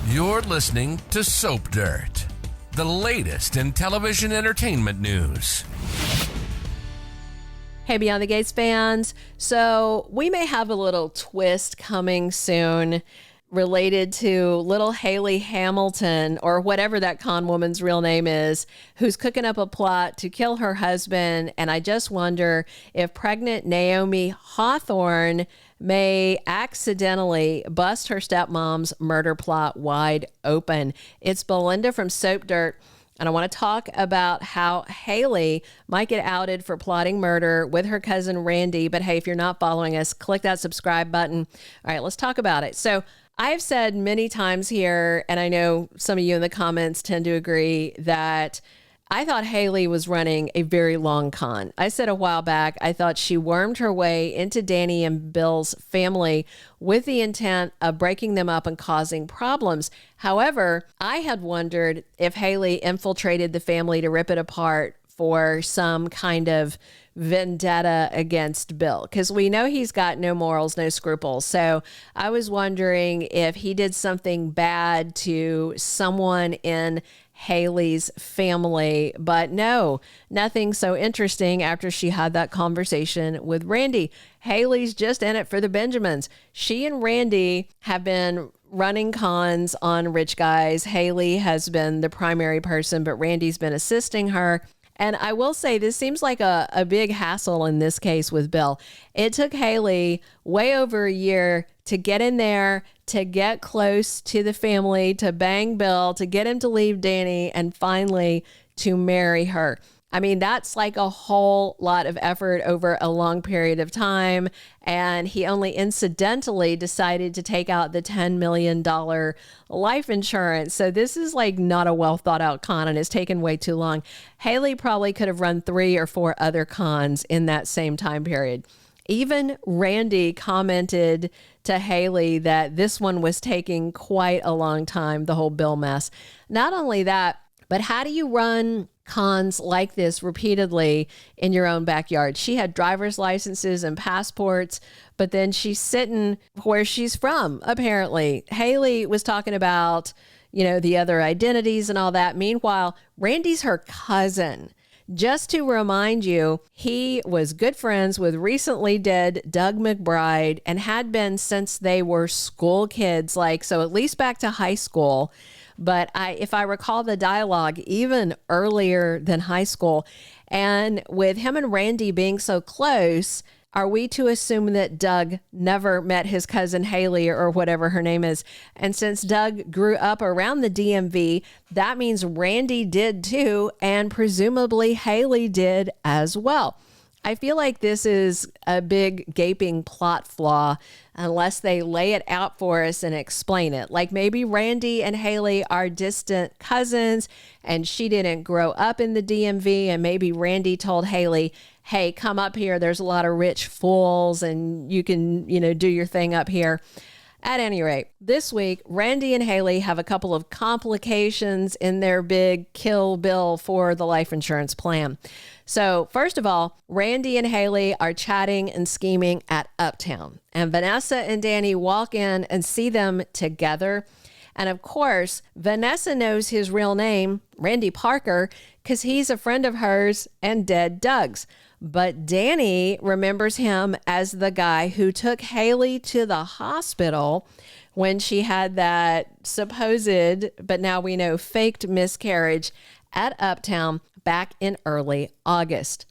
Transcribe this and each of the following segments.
You're listening to Soap Dirt, the latest in television entertainment news. Hey, Beyond the Gates fans. So we may have a little twist coming soon related to little Hayley Hamilton, or whatever that con woman's real name is, who's cooking up a plot to kill her husband. And I just wonder if pregnant Naomi Hawthorne may accidentally bust her stepmom's murder plot wide open. It's Belinda from Soap Dirt. And I want to talk about how Hayley might get outed for plotting murder with her cousin Randy. But hey, if you're not following us, click that subscribe button. All right, let's talk about it. So I've said many times here, and I know some of you in the comments tend to agree, that I thought Hayley was running a very long con. I said a while back, I thought she wormed her way into Dani and Bill's family with the intent of breaking them up and causing problems. However, I had wondered if Hayley infiltrated the family to rip it apart for some kind of vendetta against Bill, because we know he's got no morals, no scruples. So I was wondering if he did something bad to someone in Hayley's family, but no, nothing so interesting after she had that conversation with Randy. Hayley's just in it for the Benjamins. She and Randy have been running cons on rich guys. Hayley has been the primary person, but Randy's been assisting her. And I will say, this seems like a big hassle in this case with Bill. It took Hayley way over a year to get in there, to get close to the family, to bang Bill, to get him to leave Dani, and finally to marry her. I mean, that's like a whole lot of effort over a long period of time. And he only incidentally decided to take out the $10 million life insurance. So this is like not a well thought out con, and it's taken way too long. Hayley probably could have run 3 or 4 other cons in that same time period. Even Randy commented to Hayley that this one was taking quite a long time, the whole Bill mess. Not only that, but how do you run cons like this repeatedly in your own backyard? She had driver's licenses and passports, but then she's sitting where she's from, apparently. Hayley was talking about, the other identities and all that. Meanwhile, Randy's her cousin. Just to remind you, he was good friends with recently dead Doug McBride and had been since they were school kids, so at least back to high school. But if I recall the dialogue, even earlier than high school. And with him and Randy being so close, are we to assume that Doug never met his cousin Hayley, or whatever her name is? And since Doug grew up around the DMV, that means Randy did too, and presumably Hayley did as well. I feel like this is a big gaping plot flaw unless they lay it out for us and explain it. Like maybe Randy and Hayley are distant cousins and she didn't grow up in the DMV, and maybe Randy told Hayley, hey, come up here. There's a lot of rich fools and you can, do your thing up here. At any rate, this week, Randy and Hayley have a couple of complications in their big kill Bill for the life insurance plan. So first of all, Randy and Hayley are chatting and scheming at Uptown, and Vanessa and Dani walk in and see them together. And of course, Vanessa knows his real name, Randy Parker, because he's a friend of hers and dead Doug's. But Dani remembers him as the guy who took Hayley to the hospital when she had that supposed, but now we know faked miscarriage at Uptown back in early August.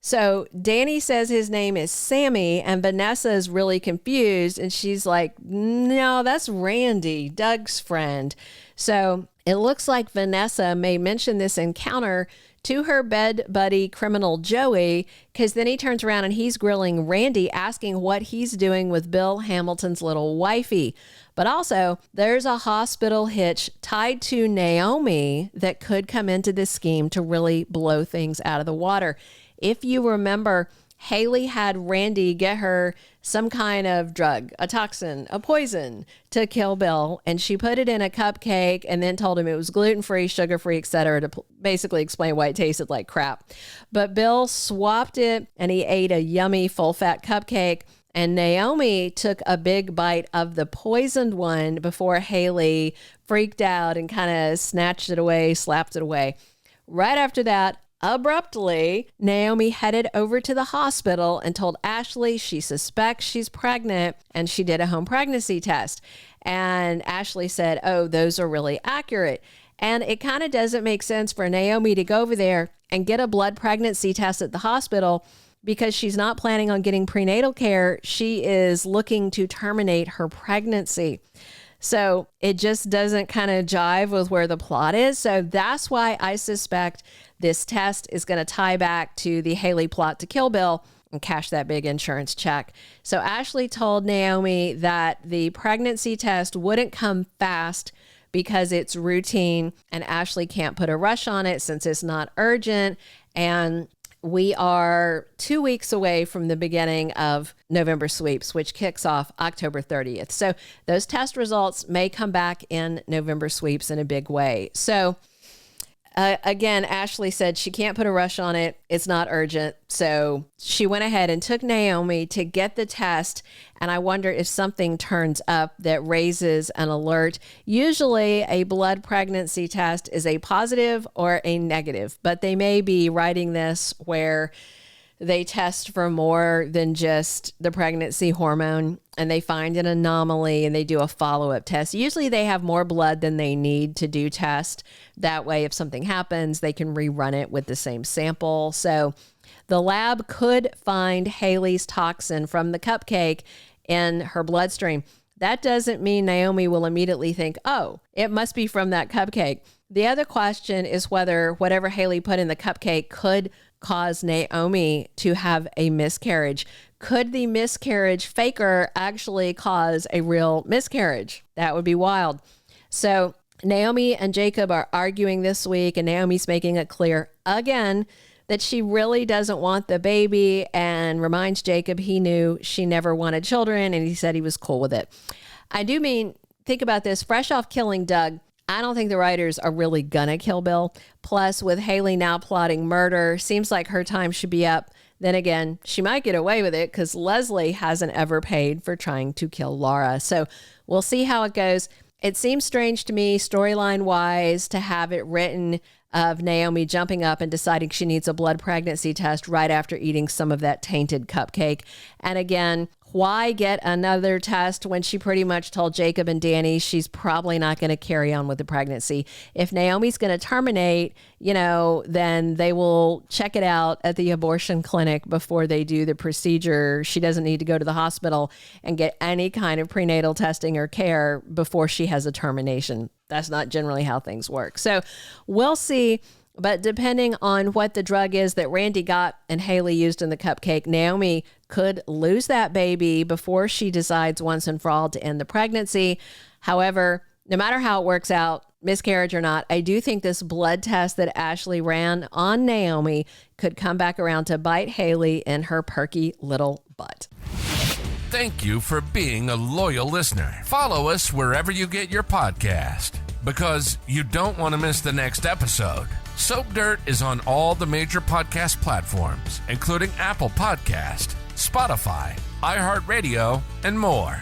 So Dani says his name is Sammy, and Vanessa is really confused, and she's like, no, that's Randy, Doug's friend. So it looks like Vanessa may mention this encounter to her bed buddy criminal Joey, because then he turns around and he's grilling Randy, asking what he's doing with Bill Hamilton's little wifey. But also, there's a hospital hitch tied to Naomi that could come into this scheme to really blow things out of the water. If you remember, Hayley had Randy get her some kind of drug, a toxin, a poison to kill Bill. And she put it in a cupcake and then told him it was gluten-free, sugar-free, etc. to basically explain why it tasted like crap. But Bill swapped it and he ate a yummy full-fat cupcake. And Naomi took a big bite of the poisoned one before Hayley freaked out and kind of snatched it away, slapped it away. Right after that, abruptly, Naomi headed over to the hospital and told Ashley she suspects she's pregnant, and she did a home pregnancy test. And Ashley said, oh, those are really accurate. And it kind of doesn't make sense for Naomi to go over there and get a blood pregnancy test at the hospital, because she's not planning on getting prenatal care. She is looking to terminate her pregnancy. So it just doesn't kind of jive with where the plot is. So that's why I suspect this test is going to tie back to the Hayley plot to kill Bill and cash that big insurance check. So Ashley told Naomi that the pregnancy test wouldn't come fast because it's routine, and Ashley can't put a rush on it since it's not urgent. And we are 2 weeks away from the beginning of November sweeps, which kicks off October 30th. So those test results may come back in November sweeps in a big way. So again, Ashley said she can't put a rush on it. It's not urgent. So she went ahead and took Naomi to get the test. And I wonder if something turns up that raises an alert. Usually a blood pregnancy test is a positive or a negative, but they may be writing this where they test for more than just the pregnancy hormone, and they find an anomaly and they do a follow-up test. Usually they have more blood than they need to do test. That way, if something happens, they can rerun it with the same sample. So the lab could find Hayley's toxin from the cupcake in her bloodstream. That doesn't mean Naomi will immediately think, oh, it must be from that cupcake. The other question is whether whatever Hayley put in the cupcake could cause Naomi to have a miscarriage. Could the miscarriage faker actually cause a real miscarriage? That would be wild. So Naomi and Jacob are arguing this week, and Naomi's making it clear again that she really doesn't want the baby, and reminds Jacob he knew she never wanted children, and he said he was cool with it. I do mean, think about this, fresh off killing Doug, I don't think the writers are really gonna kill Bill. Plus, with Hayley now plotting murder, seems like her time should be up. Then again, she might get away with it because Leslie hasn't ever paid for trying to kill Laura. So we'll see how it goes. It seems strange to me, storyline-wise, to have it written of Naomi jumping up and deciding she needs a blood pregnancy test right after eating some of that tainted cupcake. And again, why get another test when she pretty much told Jacob and Dani she's probably not going to carry on with the pregnancy? If Naomi's going to terminate, then they will check it out at the abortion clinic before they do the procedure. She doesn't need to go to the hospital and get any kind of prenatal testing or care before she has a termination. That's not generally how things work. So we'll see. But depending on what the drug is that Randy got and Hayley used in the cupcake, Naomi could lose that baby before she decides once and for all to end the pregnancy. However, no matter how it works out, miscarriage or not, I do think this blood test that Ashley ran on Naomi could come back around to bite Hayley in her perky little butt. Thank you for being a loyal listener. Follow us wherever you get your podcast, because you don't want to miss the next episode. Soap Dirt is on all the major podcast platforms, including Apple Podcast, Spotify, iHeartRadio, and more.